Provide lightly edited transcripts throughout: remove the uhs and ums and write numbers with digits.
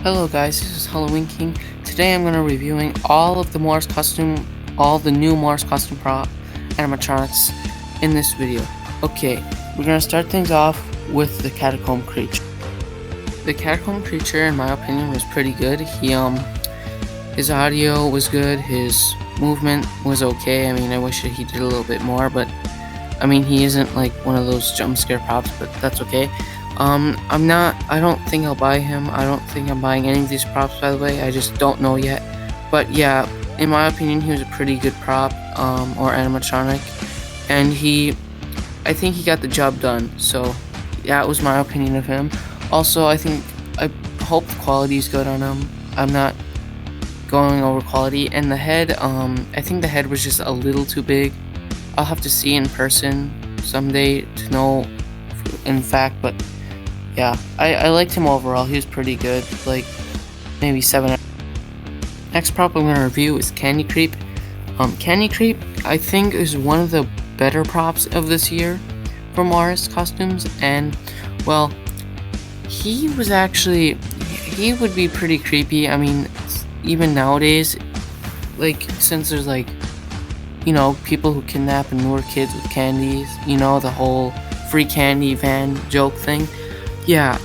Hello guys, this is Halloween King. Today I'm going to be reviewing all the new Mars costume prop animatronics in this video. Okay, we're going to start things off with the Catacomb creature. The Catacomb creature, in my opinion, was pretty good. His audio was good, his movement was okay. I mean, I wish that he did a little bit more, but I mean, he isn't like one of those jump scare props, but that's okay. I don't think I'll buy him. I don't think I'm buying any of these props, by the way. I just don't know yet. But yeah, in my opinion, he was a pretty good prop, or animatronic. And I think he got the job done. So, that was my opinion of him. Also, I hope the quality is good on him. I'm not going over quality. And the head, I think the head was just a little too big. I'll have to see in person someday to know in fact, but yeah, I liked him overall. He was pretty good, like maybe 7. Next prop I'm going to review is Candy Creep. Candy Creep, I think, is one of the better props of this year for Mars costumes, and well, he would be pretty creepy. I mean, even nowadays, like, since there's like, people who kidnap and lure kids with candies, the whole free candy van joke thing. Yeah,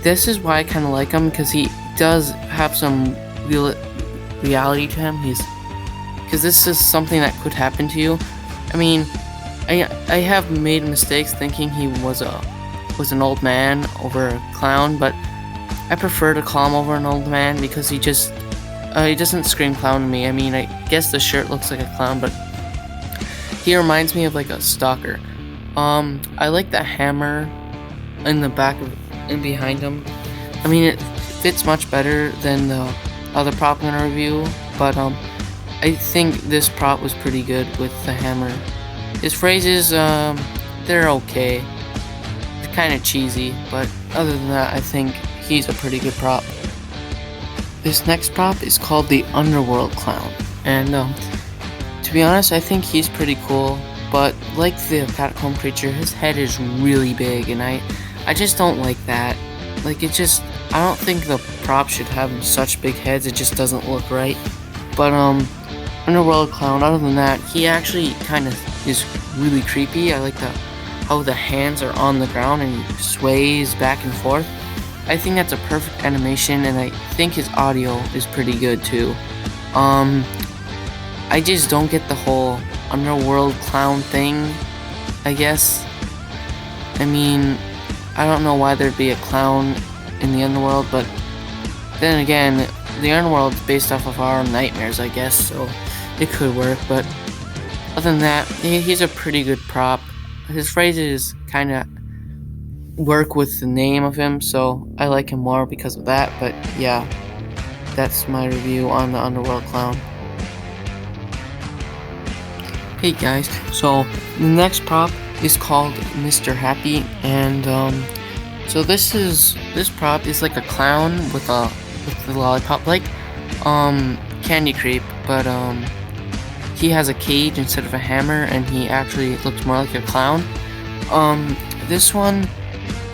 this is why I kind of like him, because he does have some reality to him. Because this is something that could happen to you. I mean, I have made mistakes thinking he was an old man over a clown, but I prefer to call him over an old man because he doesn't scream clown to me. I mean, I guess the shirt looks like a clown, but he reminds me of like a stalker. I like the hammer in the back and behind him. I mean, it fits much better than the other prop I'm gonna review, but I think this prop was pretty good with the hammer. His phrases, they're okay. They're kind of cheesy, but other than that, I think he's a pretty good prop. This next prop is called the Underworld clown, and to be honest, I think he's pretty cool. But like the Catacomb creature, his head is really big, and I just don't like that. Like, I don't think the prop should have such big heads. It just doesn't look right. But Underworld clown, other than that, he actually kind of is really creepy. I like how the hands are on the ground and he sways back and forth. I think that's a perfect animation, and I think his audio is pretty good too. I just don't get the whole Underworld clown thing, I guess. I mean, I don't know why there'd be a clown in the Underworld, but then again, the Underworld's based off of our nightmares, I guess, so it could work. But other than that, he's a pretty good prop. His phrases kind of work with the name of him, so I like him more because of that. But yeah, that's my review on the Underworld clown. Hey guys, so the next prop is called Mr. Happy, and so this prop is like a clown with the lollipop, like Candy Creep, but he has a cage instead of a hammer, and he actually looks more like a clown. This one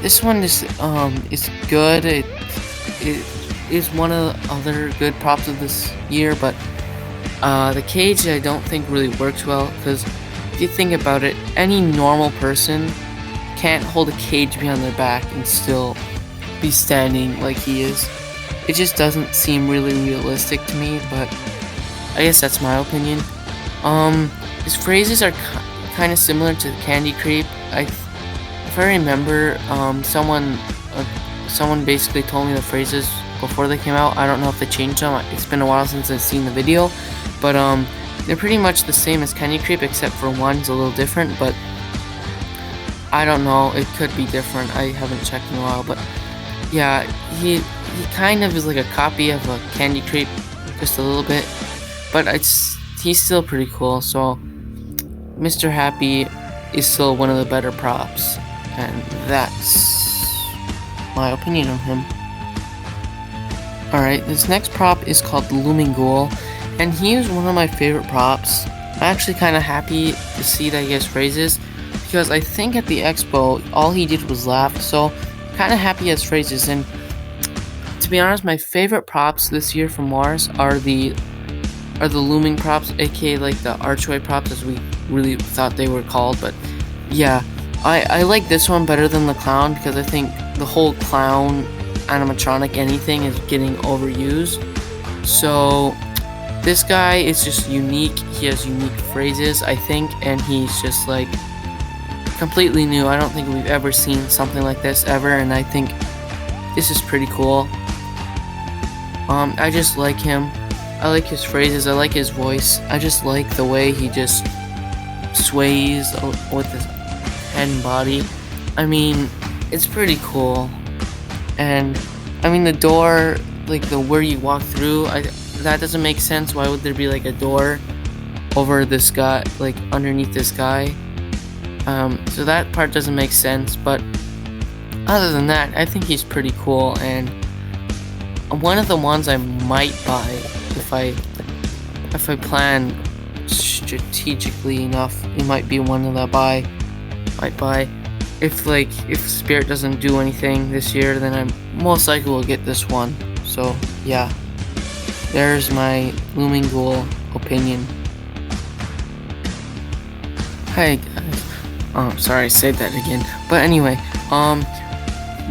is good. It is one of the other good props of this year, but the cage I don't think really works well, because if you think about it, any normal person can't hold a cage behind their back and still be standing like he is. It just doesn't seem really realistic to me, but I guess that's my opinion. His phrases are kind of similar to Candy Creep. If I remember, someone basically told me the phrases before they came out. I don't know if they changed them. It's been a while since I've seen the video. But they're pretty much the same as Candy Creep, except for one's a little different, but I don't know, it could be different. I haven't checked in a while, but yeah, he kind of is like a copy of a Candy Creep, just a little bit, but he's still pretty cool. So Mr. Happy is still one of the better props, and that's my opinion of him. Alright, this next prop is called the Looming Ghoul, and he is one of my favorite props. I'm actually kind of happy to see that he has phrases, because I think at the expo, all he did was laugh, so kind of happy he has phrases. And to to be honest, my favorite props this year from Mars are the looming props, aka like the archway props, as we really thought they were called. But yeah, I like this one better than the clown because I think the whole clown animatronic anything is getting overused. So this guy is just unique. He has unique phrases, I think, and he's just like completely new. I don't think we've ever seen something like this ever, and I think this is pretty cool. I just like him. I like his phrases. I like his voice. I just like the way he just sways with his head and body. I mean, it's pretty cool. And I mean, the door, like the where you walk through, that doesn't make sense. Why would there be like a door over this guy, like underneath this guy? So that part doesn't make sense. But other than that, I think he's pretty cool, and one of the ones I might buy if I plan strategically enough. It might be one that I might buy. If Spirit doesn't do anything this year, then I most likely will get this one. So yeah, there's my Looming Ghoul opinion. Hi guys. Sorry I said that again. But anyway,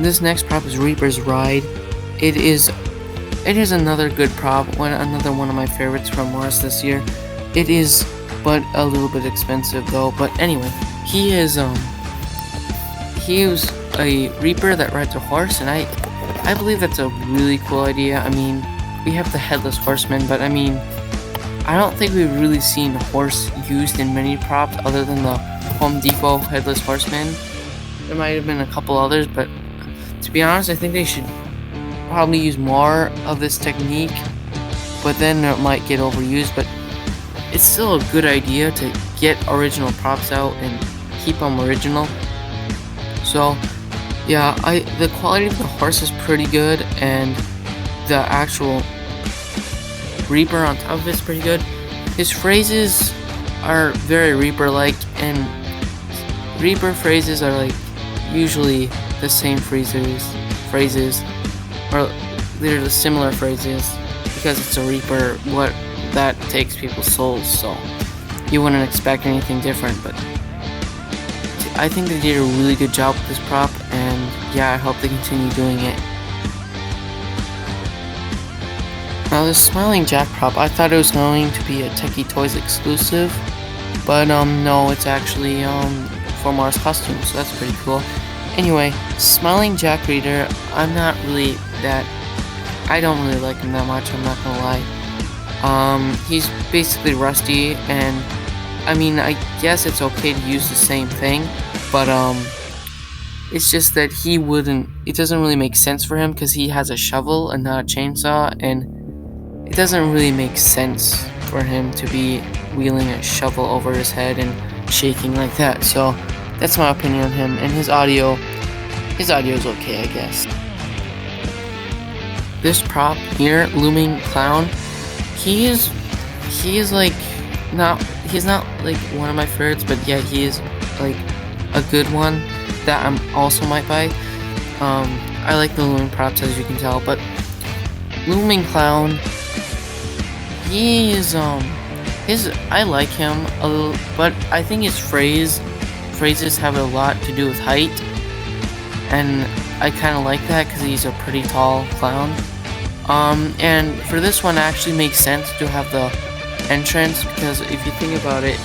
this next prop is Reaper's Ride. It is another good prop, another one of my favorites from Mars this year. It is, but a little bit expensive though. But anyway, he was a Reaper that rides a horse, and I believe that's a really cool idea. I mean, we have the Headless Horseman, but I mean, I don't think we've really seen a horse used in many props other than the Home Depot Headless Horseman. There might have been a couple others, but to be honest, I think they should probably use more of this technique, but then it might get overused. But it's still a good idea to get original props out and keep them original. So yeah, the quality of the horse is pretty good, and the actual Reaper on top of it is pretty good. His phrases are very Reaper-like, and Reaper phrases are like usually the same phrases, or they're the similar phrases, because it's a Reaper. What that takes people's souls, so you wouldn't expect anything different. But I think they did a really good job with this prop, and yeah, I hope they continue doing it. Now this Smiling Jack prop, I thought it was going to be a Techie Toys exclusive, but no, it's actually for Mars Costumes, so that's pretty cool. Anyway, Smiling Jack Reader, I don't really like him that much, I'm not gonna lie. He's basically rusty, and I mean, I guess it's okay to use the same thing, but it's just that it doesn't really make sense for him because he has a shovel and not a chainsaw, and it doesn't really make sense for him to be wheeling a shovel over his head and shaking like that. So that's my opinion on him, and his audio is okay, I guess. This prop here, Looming Clown, he's not like one of my favorites, but yeah, he is like a good one that I also might buy. I like the looming props, as you can tell, but Looming Clown, I like him a little, but I think his phrases have a lot to do with height, and I kind of like that because he's a pretty tall clown. And for this one, it actually makes sense to have the entrance, because if you think about it,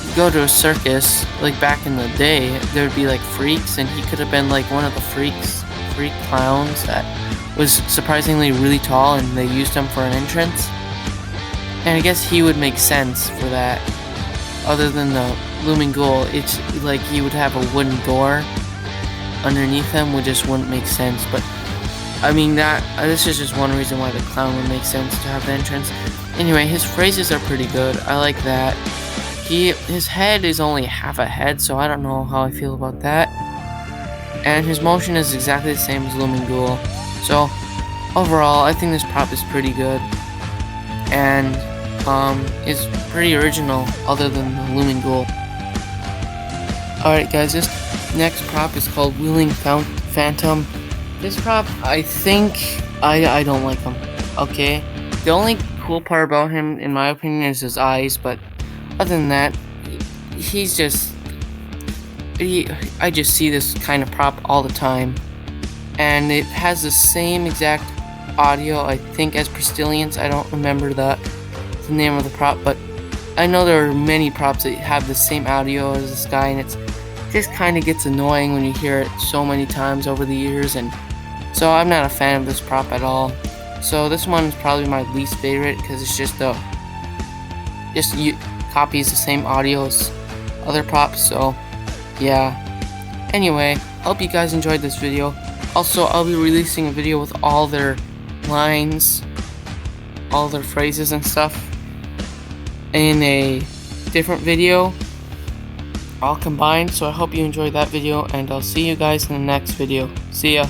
you go to a circus, like back in the day, there would be like freaks, and he could have been like one of the freak clowns that was surprisingly really tall, and they used him for an entrance. And I guess he would make sense for that. Other than the Looming Ghoul, it's like he would have a wooden door underneath him, which just wouldn't make sense. But I mean, this is just one reason why the clown would make sense to have the entrance. Anyway, his phrases are pretty good. I like that. His head is only half a head, so I don't know how I feel about that. And his motion is exactly the same as Looming Ghoul. So overall, I think this prop is pretty good, and is pretty original other than the Looming Ghoul. Alright guys, this next prop is called Wheeling Phantom. This prop, I think I don't like him. Okay, the only cool part about him, in my opinion, is his eyes. But other than that, he's just I just see this kind of prop all the time, and it has the same exact audio, I think, as Pristilians. I don't remember the name of the prop, but I know there are many props that have the same audio as this guy, and it just kind of gets annoying when you hear it so many times over the years, and so I'm not a fan of this prop at all. So this one is probably my least favorite because it's just copies the same audio as other props. So yeah. Anyway, hope you guys enjoyed this video. Also, I'll be releasing a video with all their lines, all their phrases and stuff in a different video, all combined. So I hope you enjoyed that video, and I'll see you guys in the next video. See ya.